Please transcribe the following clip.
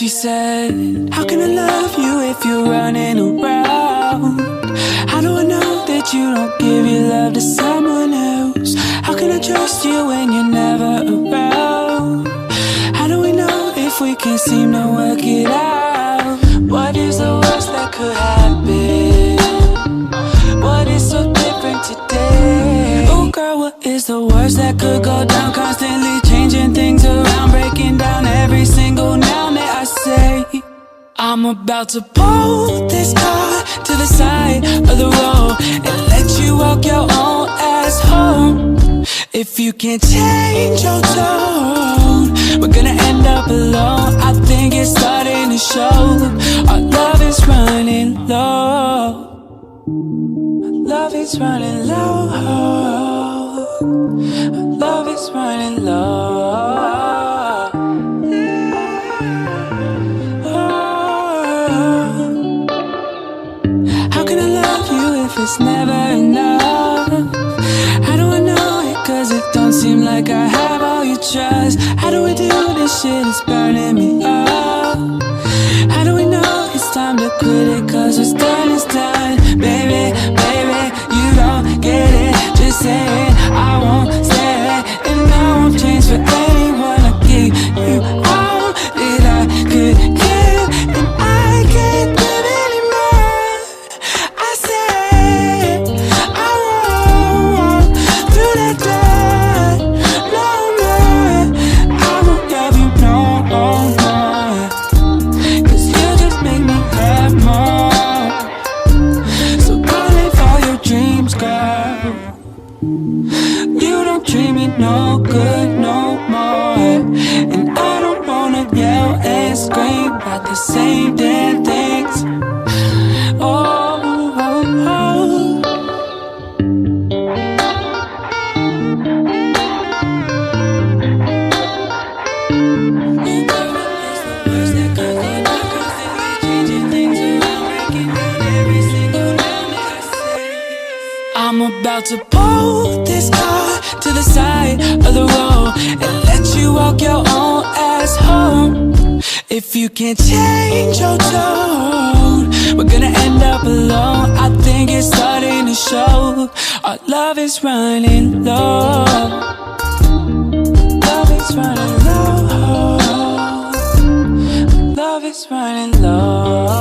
she said, how can I love you if you're running around? How do I know that you don't give your love to someone else? How can I trust you when you're never around? How do we know if we can't seem to work it out? What is the worst that could happen? What is so different today? Oh girl, what is the worst that could go down? Constantly changing things around, breaking down every single noun that I say. I'm about to pull this car to the side of the road and let you walk your own ass home. If you can't change your tone, we're gonna end up alone. I think it's starting to show. Our love is running low. Our love is running low. Our love is running low. It's never enough. How do I know it? Cause it don't seem like I have all your trust. How do we do this shit? It's burning me up. How do we know it's time to quit it? Cause what's done is done. Baby, baby, you don't get it. Just say it, I won't say it. And I won't change for anyone. I give you all that I could give, and I can't give anymore. I said I won't through that door no more. I won't love you no more, cause you just make me have more. So don't live all your dreams, girl. You don't treat me no good no more, and I don't wanna yell and scream about the same damn things. Oh, oh, oh. I'm about to pull this car to the side of the road and let you walk your own ass home. If you can't change your tone, we're gonna end up alone. I think it's starting to show. Our love is running low. Love is running low. Love is running low.